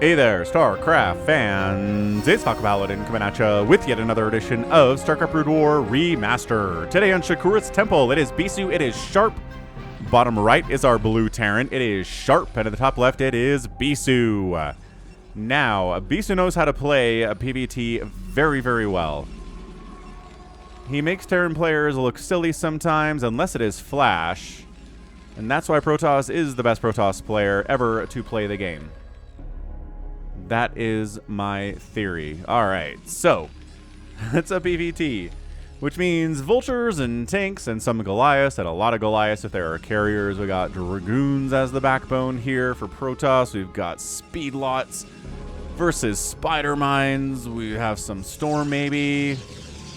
Hey there, StarCraft fans! It's Paladin coming at you with yet another edition of StarCraft Brood War Remastered. Today on Shakuras Temple, it is Bisu, it is Sharp. Bottom right is our blue Terran, it is Sharp, and at the top left it is Bisu. Now, Bisu knows how to play a PvT very, very well. He makes Terran players look silly sometimes, unless it is Flash. And that's why Protoss is the best Protoss player ever to play the game. That is my theory. Alright, so it's a PvT, which means vultures and tanks and some Goliaths, and a lot of Goliaths if there are carriers. We got Dragoons as the backbone here for Protoss. We've got Speedlots versus Spider Mines. We have some Storm maybe,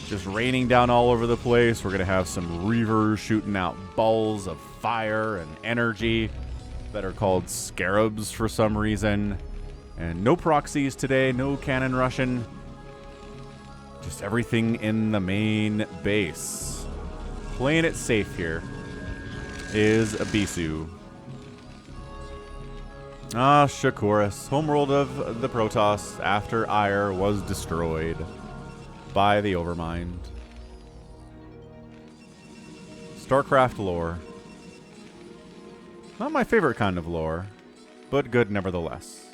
just raining down all over the place. We're going to have some Reavers shooting out balls of fire and energy that are called Scarabs for some reason. And no proxies today, no cannon Russian. Just everything in the main base. Playing it safe here is a Bisu. Shakuras, homeworld of the Protoss after Ire was destroyed by the Overmind. StarCraft lore. Not my favorite kind of lore, but good nevertheless.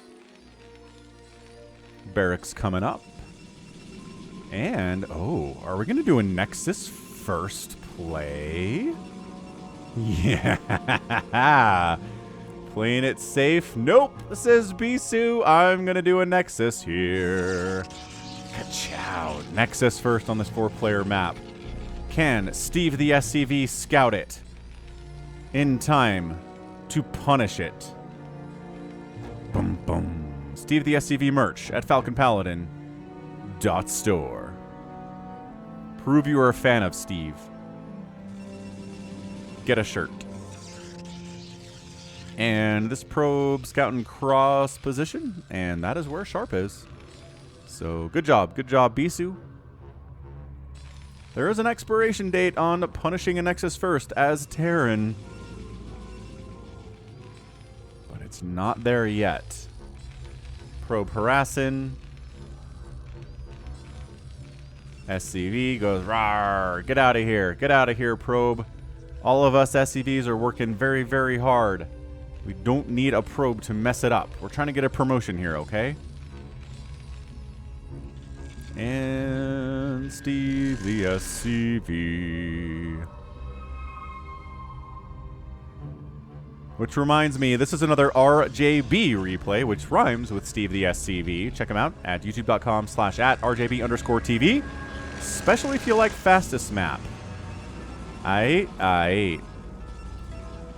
Barracks coming up. And, oh, are we going to do a Nexus first play? Yeah. Playing it safe. Nope, says Bisu. I'm going to do a Nexus here. Ka-chow. Nexus first on this 4-player map. Can Steve the SCV scout it in time to punish it? Boom, boom. Steve the SCV merch at Falcon Paladin .store. Prove you are a fan of Steve. Get a shirt. And this probe scouting cross position, and that is where Sharp is. So good job, Bisu. There is an expiration date on punishing a Nexus first as Terran, but it's not there yet. Probe harassing. SCV goes, rawr, get out of here. Get out of here, probe. All of us SCVs are working very, very hard. We don't need a probe to mess it up. We're trying to get a promotion here, okay? And Steve the SCV. Which reminds me, this is another RJB replay, which rhymes with Steve the SCV. Check him out at youtube.com/@RJB_TV. Especially if you like fastest map. Aight.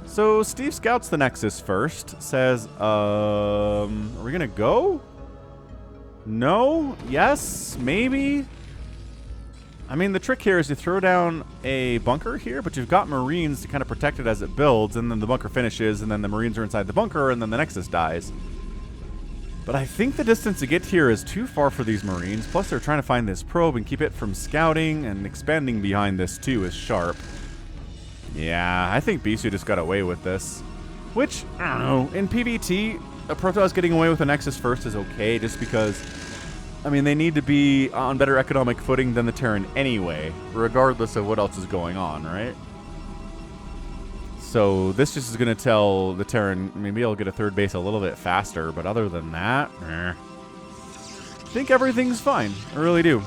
So Steve scouts the Nexus first. Says, are we gonna go? No? Yes? Maybe? I mean, the trick here is you throw down a bunker here, but you've got Marines to kind of protect it as it builds, and then the bunker finishes, and then the Marines are inside the bunker, and then the Nexus dies. But I think the distance to get here is too far for these Marines, plus they're trying to find this probe and keep it from scouting, and expanding behind this too is Sharp. Yeah, I think Bisu just got away with this. Which, I don't know, in PvT, a Protoss getting away with a Nexus first is okay, just because, I mean, they need to be on better economic footing than the Terran anyway, regardless of what else is going on, right? So this just is going to tell the Terran, maybe I'll get a third base a little bit faster, but other than that, I think everything's fine. I really do.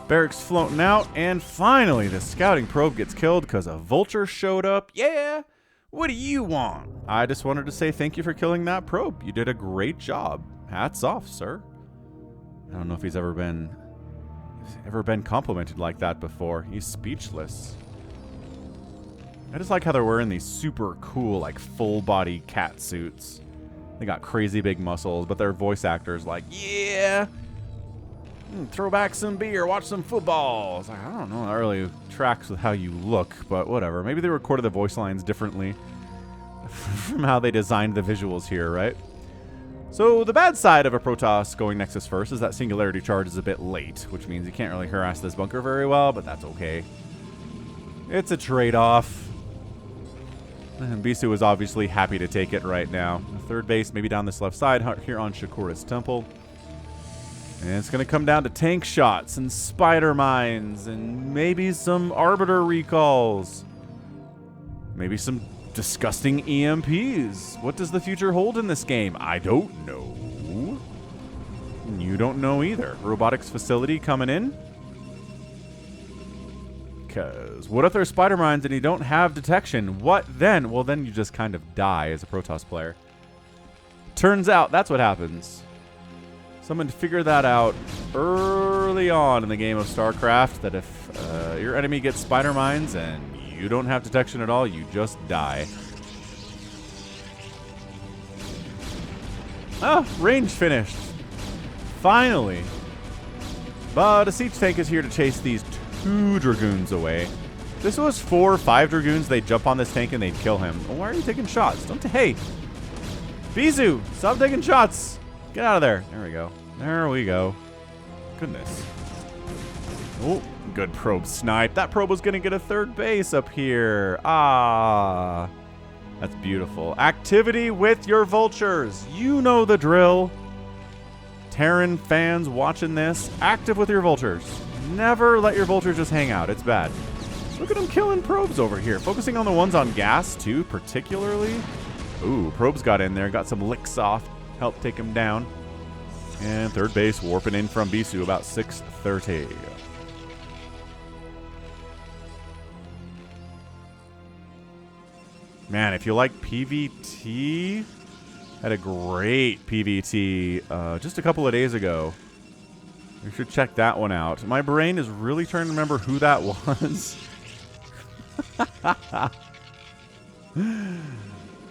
Barracks floating out, and finally the scouting probe gets killed because a vulture showed up. Yeah! What do you want? I just wanted to say thank you for killing that probe. You did a great job. Hats off, sir. I don't know if he's ever been complimented like that before. He's speechless. I just like how they're wearing these super cool, like, full-body cat suits. They got crazy big muscles, but their voice actors like, yeah, throw back some beer, watch some football. It's like, I don't know, that really tracks with how you look, but whatever. Maybe they recorded the voice lines differently from how they designed the visuals here, right? So the bad side of a Protoss going Nexus first is that Singularity Charge is a bit late, which means you can't really harass this bunker very well, but that's okay. It's a trade-off. And Bisu is obviously happy to take it right now. Third base, maybe down this left side here on Shakuras Temple. And it's going to come down to tank shots and spider mines and maybe some arbiter recalls. Maybe some disgusting EMPs. What does the future hold in this game? I don't know. You don't know either. Robotics facility coming in. Because what if there's spider mines and you don't have detection? What then? Well, then you just kind of die as a Protoss player. Turns out that's what happens. Someone figured that out early on in the game of StarCraft, that if your enemy gets spider mines and you don't have detection at all, you just die. Ah, range finished. Finally. But a siege tank is here to chase these 2 Dragoons away. If this was 4 or 5 Dragoons, they'd jump on this tank and they'd kill him. Well, why are you taking shots? Hey! Bisu! Stop taking shots! Get out of there. There we go. There we go. Goodness. Oh, good probe snipe. That probe was going to get a 3rd base up here. Ah. That's beautiful. Activity with your vultures. You know the drill. Terran fans watching this, active with your vultures. Never let your vultures just hang out. It's bad. Look at them killing probes over here. Focusing on the ones on gas, too, particularly. Ooh, probes got in there. Got some licks off. Helped take him down. And 3rd base warping in from Bisu about 6:30. Man, if you like PVT, had a great PVT just a couple of days ago. You should check that one out. My brain is really trying to remember who that was.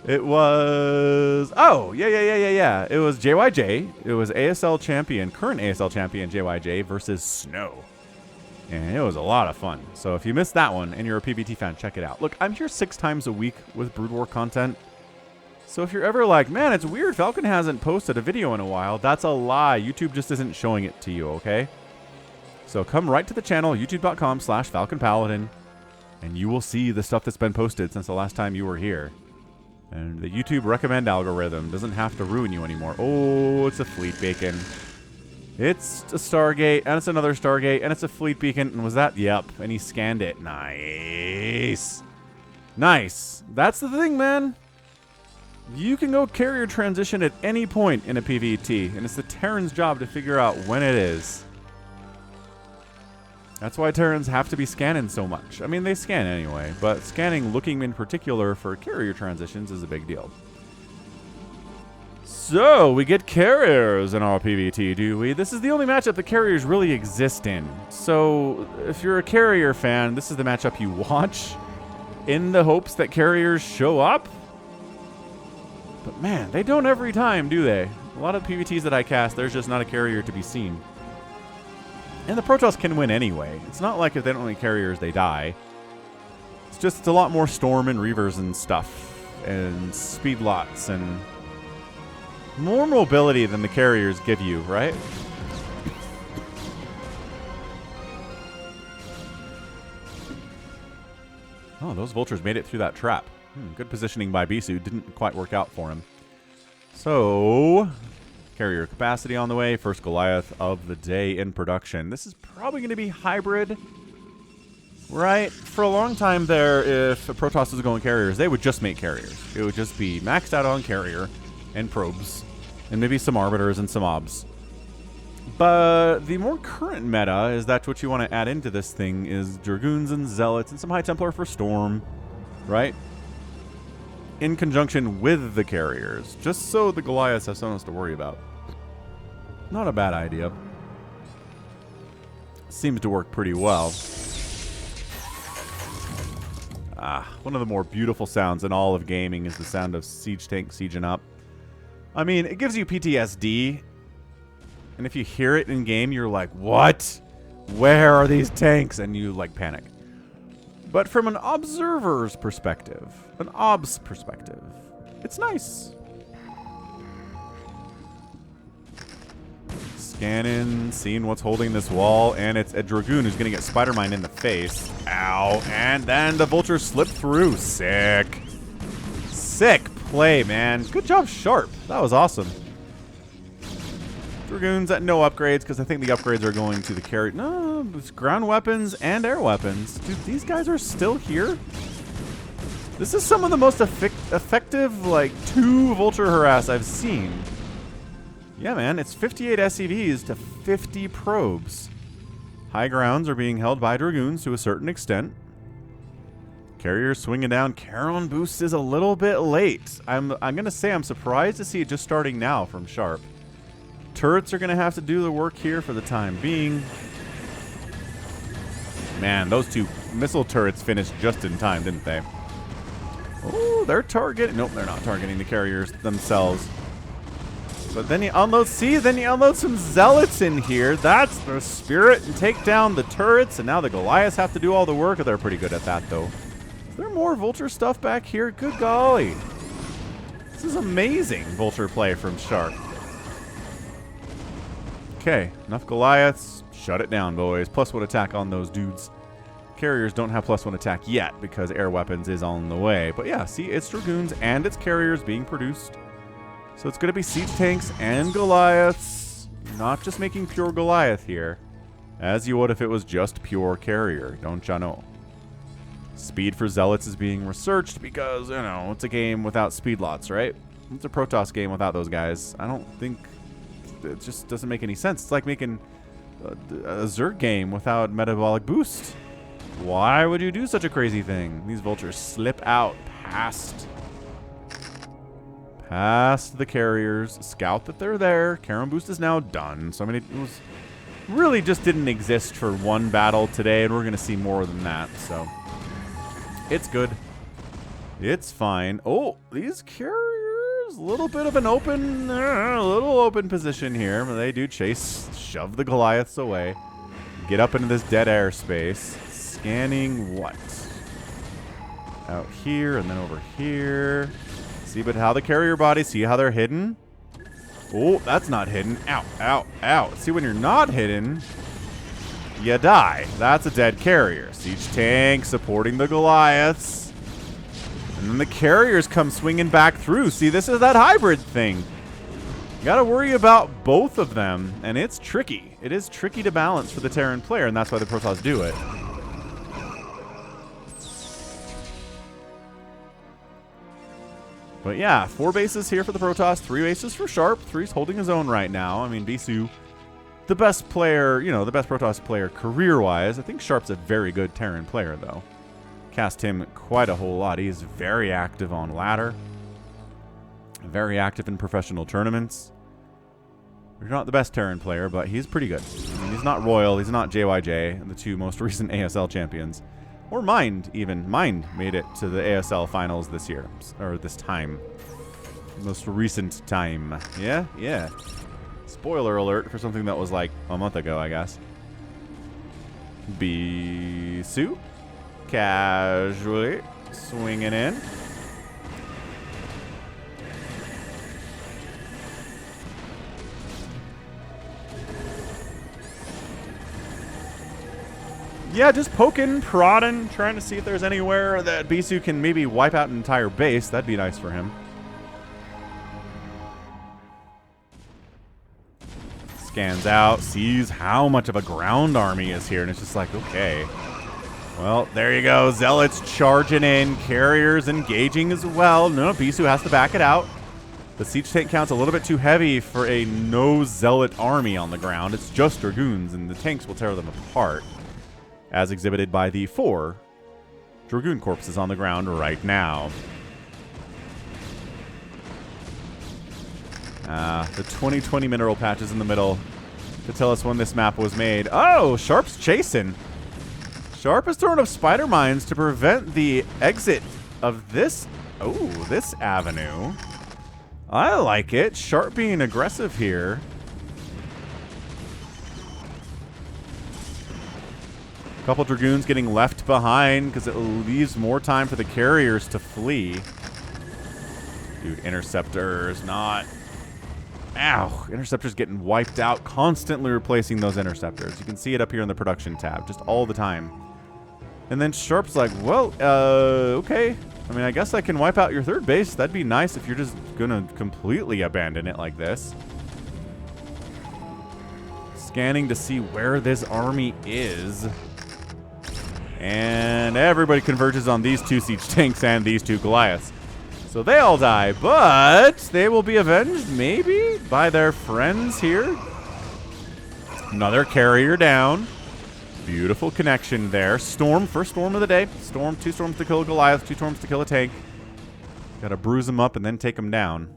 It was... Oh, yeah. It was JYJ. It was ASL champion, current ASL champion JYJ versus Snow. And it was a lot of fun. So if you missed that one and you're a PVT fan, check it out. Look, I'm here 6 times a week with Brood War content. So if you're ever like, man, it's weird, Falcon hasn't posted a video in a while, that's a lie. YouTube just isn't showing it to you, okay? So come right to the channel, youtube.com/FalconPaladin, and you will see the stuff that's been posted since the last time you were here. And the YouTube recommend algorithm doesn't have to ruin you anymore. Oh, it's a fleet beacon. It's a Stargate, and it's another Stargate, and it's a fleet beacon. And was that? Yep. And he scanned it. Nice. Nice. That's the thing, man. You can go carrier transition at any point in a PvT, and it's the Terran's job to figure out when it is. That's why Terrans have to be scanning so much. I mean, they scan anyway, but scanning, looking in particular for carrier transitions is a big deal. So, we get carriers in our PvT, do we? This is the only matchup the carriers really exist in. So, if you're a carrier fan, this is the matchup you watch in the hopes that carriers show up. But man, they don't every time, do they? A lot of PvTs that I cast, there's just not a carrier to be seen. And the Protoss can win anyway. It's not like if they don't have any carriers, they die. It's just a lot more Storm and Reavers and stuff. And speed lots and more mobility than the carriers give you, right? Oh, those vultures made it through that trap. Good positioning by Bisu. Didn't quite work out for him. So, carrier capacity on the way. First Goliath of the day in production. This is probably going to be hybrid, right? For a long time there, if Protoss was going carriers, they would just make carriers. It would just be maxed out on carrier and probes, and maybe some arbiters and some obs. But the more current meta is that what you want to add into this thing is Dragoons and Zealots and some High Templar for Storm, right? In conjunction with the carriers, just so the Goliaths have something else to worry about. Not a bad idea. Seems to work pretty well. One of the more beautiful sounds in all of gaming is the sound of siege tank sieging up. I mean, it gives you PTSD. And if you hear it in game, you're like, what? Where are these tanks? And you like panic. But from an observer's perspective, an ob's perspective, it's nice. Scanning, seeing what's holding this wall, and it's a Dragoon who's going to get Spider-Mine in the face. Ow. And then the vultures slip through. Sick. Sick play, man. Good job, Sharp. That was awesome. Dragoons at no upgrades, because I think the upgrades are going to the carry. No, it's ground weapons and air weapons. Dude, these guys are still here? This is some of the most effective, like, 2 Vulture Harass I've seen. Yeah, man, it's 58 SCVs to 50 probes. High grounds are being held by Dragoons to a certain extent. Carriers swinging down. Charon boost is a little bit late. I'm going to say I'm surprised to see it just starting now from Sharp. Turrets are going to have to do the work here for the time being. Man, those 2 missile turrets finished just in time, didn't they? Oh, they're targeting. Nope, they're not targeting the carriers themselves. But then you unload. See, then you unload some zealots in here. That's the spirit, and take down the turrets. And now the Goliaths have to do all the work. They're pretty good at that, though. Is there more Vulture stuff back here? Good golly. This is amazing Vulture play from Shark. Okay, enough Goliaths. Shut it down, boys. +1 attack on those dudes. Carriers don't have +1 attack yet because air weapons is on the way. But yeah, see, it's Dragoons and it's carriers being produced. So it's going to be siege tanks and Goliaths. Not just making pure Goliath here, as you would if it was just pure carrier, don't ya know? Speed for Zealots is being researched because, you know, it's a game without speed lots, right? It's a Protoss game without those guys. I don't think... It just doesn't make any sense. It's like making a Zerg game without metabolic boost. Why would you do such a crazy thing? These Vultures slip out past the carriers. Scout that they're there. Charon boost is now done. So I mean, it was really just didn't exist for one battle today, and we're going to see more than that. So it's good. It's fine. Oh, these carriers. A little bit of an open, little open position here. They do shove the Goliaths away. Get up into this dead airspace. Scanning what? Out here and then over here. See, but how the carrier bodies, see how they're hidden? Oh, that's not hidden. Ow, ow, ow. See, when you're not hidden, you die. That's a dead carrier. Siege tank supporting the Goliaths. And then the carriers come swinging back through. See, this is that hybrid thing. You got to worry about both of them, and it's tricky. It is tricky to balance for the Terran player, and that's why the Protoss do it. But yeah, 4 bases here for the Protoss, 3 bases for Sharp. 3's holding his own right now. I mean, Bisu, the best player, you know, the best Protoss player career-wise. I think Sharp's a very good Terran player, though. Cast him quite a whole lot. He's very active on ladder. Very active in professional tournaments. He's not the best Terran player, but he's pretty good. I mean, he's not Royal. He's not JYJ, the 2 most recent ASL champions. Or Mind, even. Mind made it to the ASL finals this year. Or this time. Most recent time. Yeah? Yeah. Spoiler alert for something that was like a month ago, I guess. Bisu. Casually swinging in. Yeah, just poking, prodding, trying to see if there's anywhere that Bisu can maybe wipe out an entire base. That'd be nice for him. Scans out, sees how much of a ground army is here, and it's just like, okay. Well, there you go. Zealots charging in. Carriers engaging as well. No, Bisu has to back it out. The siege tank count's a little bit too heavy for a no-zealot army on the ground. It's just Dragoons, and the tanks will tear them apart. As exhibited by the 4 Dragoon corpses on the ground right now. The 2020 mineral patches in the middle to tell us when this map was made. Oh, Sharp's chasing. Sharp is throwing up spider mines to prevent the exit of this, this avenue. I like it. Sharp being aggressive here. A couple Dragoons getting left behind because it leaves more time for the carriers to flee. Dude, Interceptors not... Ow! Interceptors getting wiped out, constantly replacing those Interceptors. You can see it up here in the production tab, just all the time. And then Sharp's like, well, okay. I mean, I guess I can wipe out your third base. That'd be nice if you're just gonna completely abandon it like this. Scanning to see where this army is. And everybody converges on these 2 siege tanks and these 2 Goliaths. So they all die, but they will be avenged, maybe, by their friends here. Another carrier down. Beautiful connection there. Storm, first storm of the day. Storm, 2 storms to kill a Goliath, 2 storms to kill a tank. Gotta bruise them up and then take them down.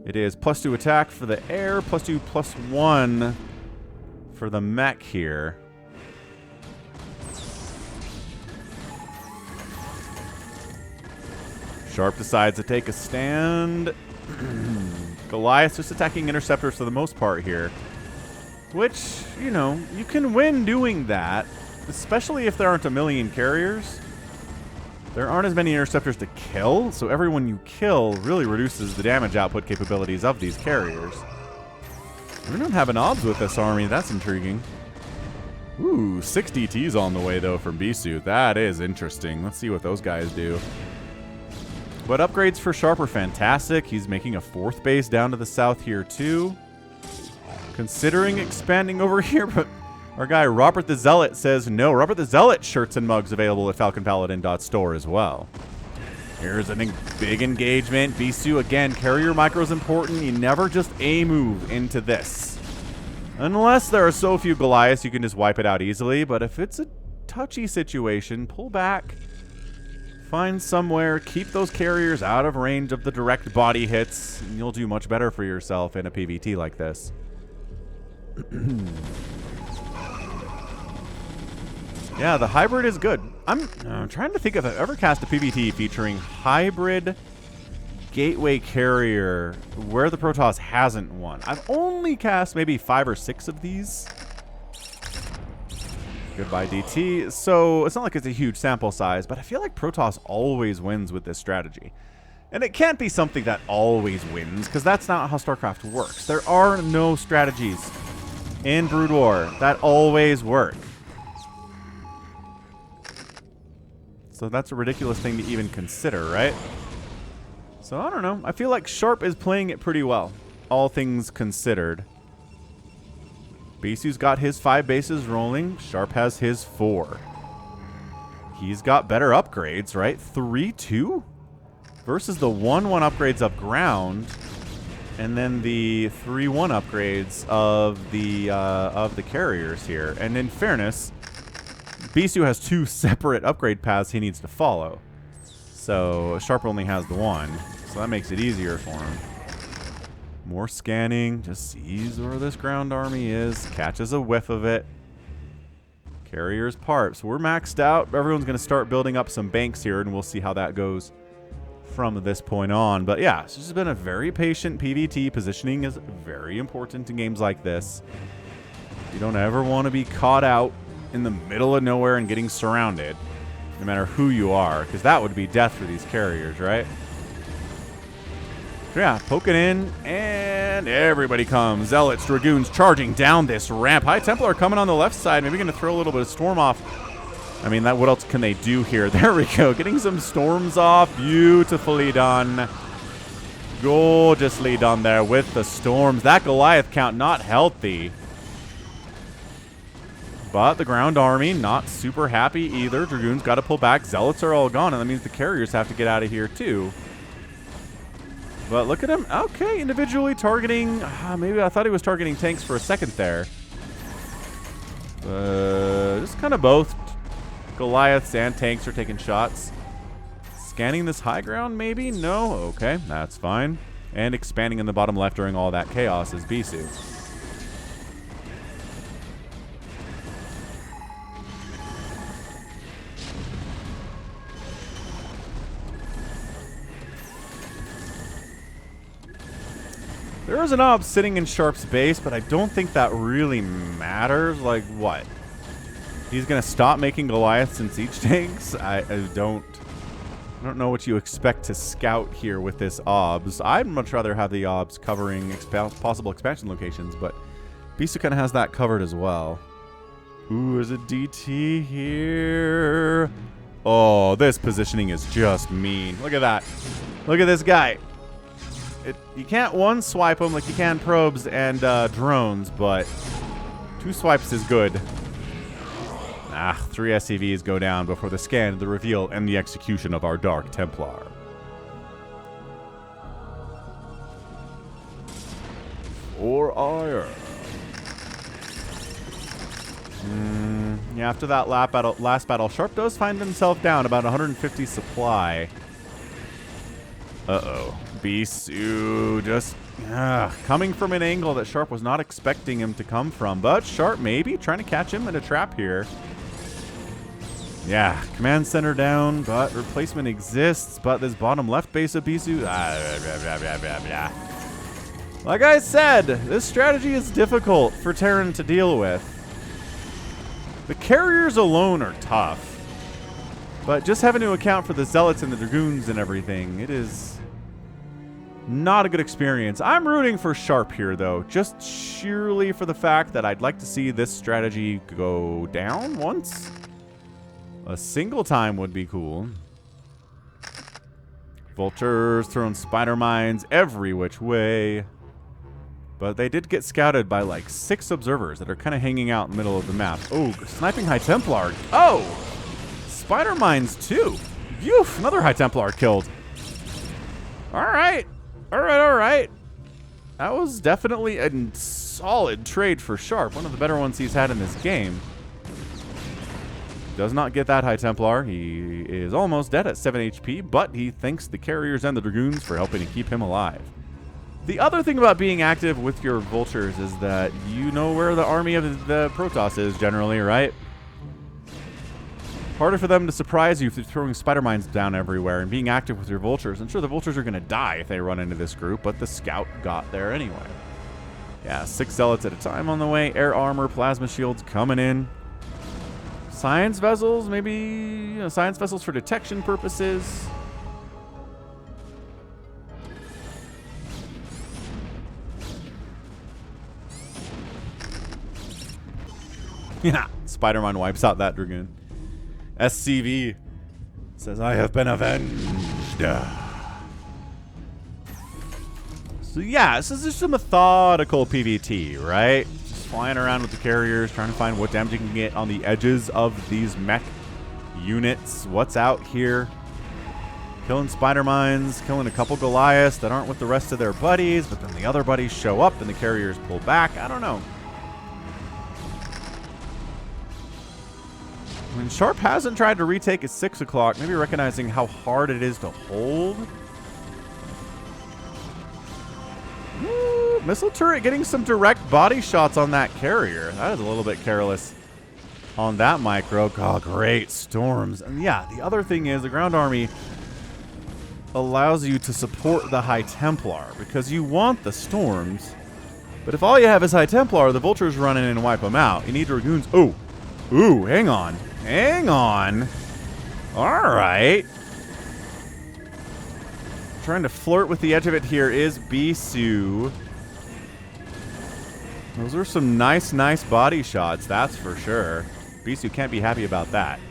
It is +2 attack for the air, +2, +1 for the mech here. Sharp decides to take a stand. Goliath just attacking interceptors for the most part here. Which, you know, you can win doing that, especially if there aren't a million carriers. There aren't as many interceptors to kill, so everyone you kill really reduces the damage output capabilities of these carriers. We don't have an obs with this army. That's intriguing. Ooh, 6 DTs on the way, though, from Bisu. That is interesting. Let's see what those guys do. But upgrades for Sharp are fantastic. He's making a 4th base down to the south here, too. Considering expanding over here, but our guy Robert the Zealot says no. Robert the Zealot shirts and mugs available at falconpaladin.store as well. Here's a big engagement. Bisu, again, carrier micro is important. You never just A-move into this. Unless there are so few Goliaths, you can just wipe it out easily. But if it's a touchy situation, pull back. Find somewhere, keep those carriers out of range of the direct body hits, and you'll do much better for yourself in a PvT like this. Yeah, the hybrid is good. I'm trying to think if I've ever cast a PvT featuring hybrid gateway carrier where the Protoss hasn't won. I've only cast maybe 5 or 6 of these. Goodbye, DT. So it's not like it's a huge sample size, but I feel like Protoss always wins with this strategy. And it can't be something that always wins, because that's not how StarCraft works. There are no strategies in Brood War that always work. So that's a ridiculous thing to even consider, right? So I don't know. I feel like Sharp is playing it pretty well, all things considered. Bisu's got his 5 bases rolling. Sharp has his 4. He's got better upgrades, right? 3-2 versus the 1-1 upgrades up ground, and then the 3-1 upgrades of the carriers here. And in fairness, Bisu has 2 separate upgrade paths he needs to follow. So Sharp only has the 1, so that makes it easier for him. More scanning, just sees where this ground army is, catches a whiff of it. Carriers part. So we're maxed out. Everyone's going to start building up some banks here, and we'll see how that goes from this point on. But yeah, this has been a very patient PvT. Positioning is very important in games like this. You don't ever want to be caught out in the middle of nowhere and getting surrounded, no matter who you are, because that would be death for these carriers, right? Yeah, poking in, and everybody comes. Zealots, Dragoons charging down this ramp. High Templar coming on the left side. Maybe going to throw a little bit of storm off. I mean, what else can they do here? There we go. Getting some storms off. Beautifully done. Gorgeously done there with the storms. That Goliath count not healthy. But the ground army not super happy either. Dragoons got to pull back. Zealots are all gone, and that means the carriers have to get out of here too. But look at him. Okay, individually targeting. Maybe I thought he was targeting tanks for a second there. Just kind of both. Goliaths and tanks are taking shots. Scanning this high ground, maybe? No? Okay, that's fine. And expanding in the bottom left during all that chaos is Bisu. There is an ob sitting in Sharp's base, but I don't think that really matters. Like, what? He's going to stop making Goliaths and siege tanks? I don't know what you expect to scout here with this obs. I'd much rather have the obs covering possible expansion locations, but Bisu kind of has that covered as well. Ooh, there's a DT here. Oh, this positioning is just mean. Look at that. Look at this guy. You can't one swipe him like you can probes and drones, but 2 swipes is good. 3 SCVs go down before the scan, the reveal, and the execution of our Dark Templar. Or ire. Yeah, after that last battle, Sharp does find himself down about 150 supply. Uh-oh. Bisu just coming from an angle that Sharp was not expecting him to come from. But Sharp maybe trying to catch him in a trap here. Yeah, command center down, but replacement exists. But this bottom left base of Bisu... Like I said, this strategy is difficult for Terran to deal with. The carriers alone are tough. But just having to account for the Zealots and the Dragoons and everything, it is not a good experience. I'm rooting for Sharp here, though, just sheerly for the fact that I'd like to see this strategy go down once. A single time would be cool. Vultures throwing spider mines every which way. But they did get scouted by like 6 observers that are kind of hanging out in the middle of the map. Oh, sniping High Templar. Oh! Spider mines too. Phew, another High Templar killed. Alright. Alright. That was definitely a solid trade for Sharp. One of the better ones he's had in this game. Does not get that High Templar. He is almost dead at 7 HP, but he thanks the carriers and the Dragoons for helping to keep him alive. The other thing about being active with your Vultures is that you know where the army of the Protoss is generally, right? Harder for them to surprise you through throwing spider mines down everywhere and being active with your Vultures. I'm sure the Vultures are going to die if they run into this group, but the Scout got there anyway. Yeah, 6 Zealots at a time on the way. Air armor, plasma shields coming in. Science vessels, maybe science vessels for detection purposes. Yeah, Spider-Man wipes out that Dragoon. SCV says, I have been avenged. So yeah, this is just a methodical PvT, right? Just flying around with the carriers, trying to find what damage you can get on the edges of these mech units. What's out here? Killing spider mines, killing a couple Goliaths that aren't with the rest of their buddies, but then the other buddies show up and the carriers pull back. I don't know. When Sharp hasn't tried to retake at 6 o'clock, maybe recognizing how hard it is to hold. Ooh, missile turret getting some direct body shots on that carrier. That is a little bit careless on that micro. Oh, great storms. And yeah, the other thing is the ground army allows you to support the High Templar because you want the storms. But if all you have is High Templar, the Vultures run in and wipe them out. You need Dragoons. Oh, ooh, hang on. Hang on. All right. Trying to flirt with the edge of it here is Bisu. Those are some nice body shots, that's for sure. Bisu can't be happy about that.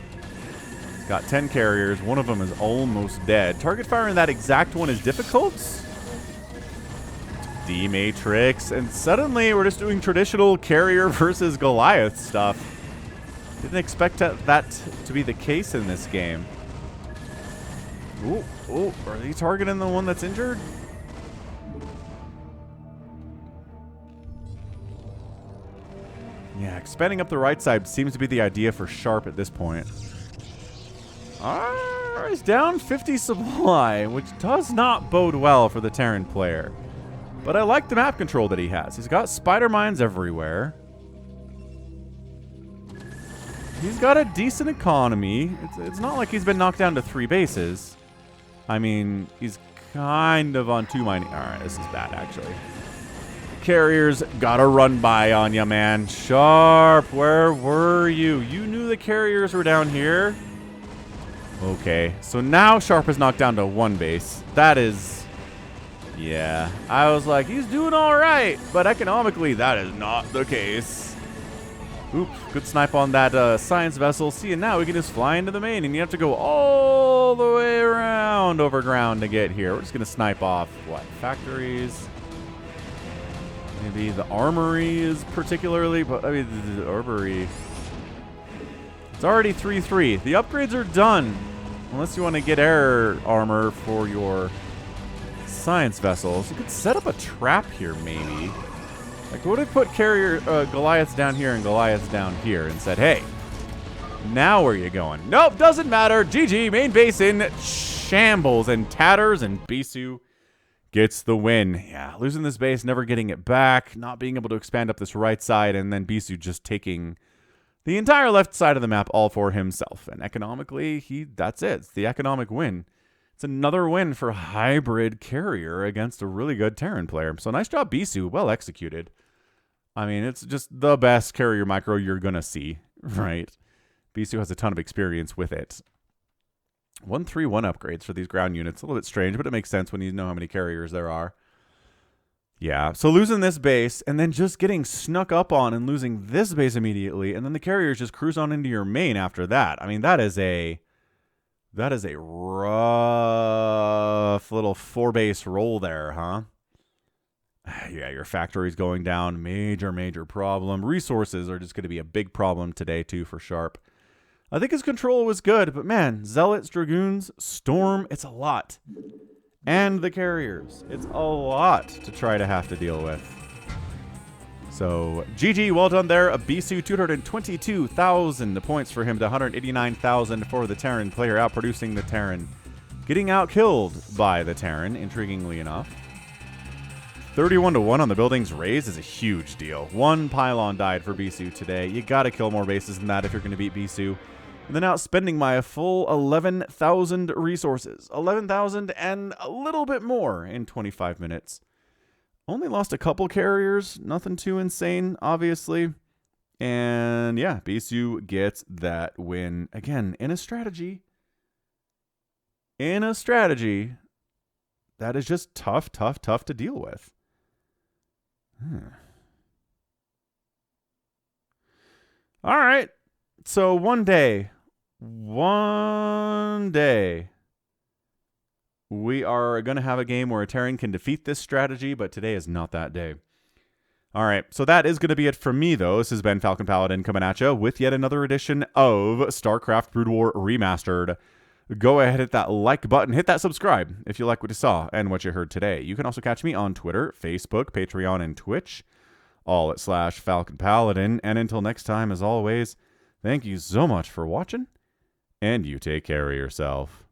He's got 10 carriers. One of them is almost dead. Target fire in that exact one is difficult. D-Matrix. And suddenly we're just doing traditional carrier versus Goliath stuff. Didn't expect that to be the case in this game. Ooh, are they targeting the one that's injured? Yeah, expanding up the right side seems to be the idea for Sharp at this point. He's down 50 supply, which does not bode well for the Terran player. But I like the map control that he has. He's got spider mines everywhere. He's got a decent economy. It's not like he's been knocked down to 3 bases. I mean, he's kind of on 2 mining. All right, this is bad, actually. Carriers gotta run by on ya, man. Sharp, where were you? You knew the carriers were down here? Okay, so now Sharp is knocked down to 1 base. That is... yeah, I was like, he's doing all right. But economically, that is not the case. Oops, good snipe on that science vessel. See, and now we can just fly into the main, and you have to go all the way around over ground to get here. We're just going to snipe off, what, factories? Maybe the armory is particularly, but I mean, the armory. It's already 3-3. The upgrades are done. Unless you want to get air armor for your science vessels. You could set up a trap here, maybe. Like, what if put carrier Goliaths down here and Goliaths down here and said, hey, now where you going? Nope, doesn't matter. GG, main base in shambles and tatters, and Bisu gets the win. Yeah, losing this base, never getting it back, not being able to expand up this right side, and then Bisu just taking the entire left side of the map all for himself. And economically, that's it. It's the economic win. It's another win for hybrid carrier against a really good Terran player. So nice job, Bisu. Well executed. I mean, it's just the best carrier micro you're going to see, right? Bisu has a ton of experience with it. 1-3-1 upgrades for these ground units. A little bit strange, but it makes sense when you know how many carriers there are. Yeah, so losing this base and then just getting snuck up on and losing this base immediately, and then the carriers just cruise on into your main after that. I mean, that is a rough little 4-base roll there, huh? Yeah, your factory's going down. Major, major problem. Resources are just going to be a big problem today, too, for Sharp. I think his control was good, but man, Zealots, Dragoons, Storm, it's a lot. And the carriers. It's a lot to try to have to deal with. So, GG, well done there. Bisu, 222,000 points for him to 189,000 for the Terran player, outproducing the Terran. Getting outkilled by the Terran, intriguingly enough. 31-1 on the buildings raised is a huge deal. One pylon died for Bisu today. You gotta kill more bases than that if you're going to beat Bisu. And then outspending by a full 11,000 resources. 11,000 and a little bit more in 25 minutes. Only lost a couple carriers. Nothing too insane, obviously. And yeah, Bisu gets that win. Again, in a strategy. In a strategy that is just tough to deal with. All right. So one day, we are going to have a game where a Terran can defeat this strategy, but today is not that day. All right, so that is going to be it from me, though. This has been Falcon Paladin coming at you with yet another edition of StarCraft Brood War Remastered. Go ahead, hit that like button, hit that subscribe if you like what you saw and what you heard today. You can also catch me on Twitter, Facebook, Patreon, and Twitch, all at /Falcon Paladin. And until next time, as always, thank you so much for watching, and you take care of yourself.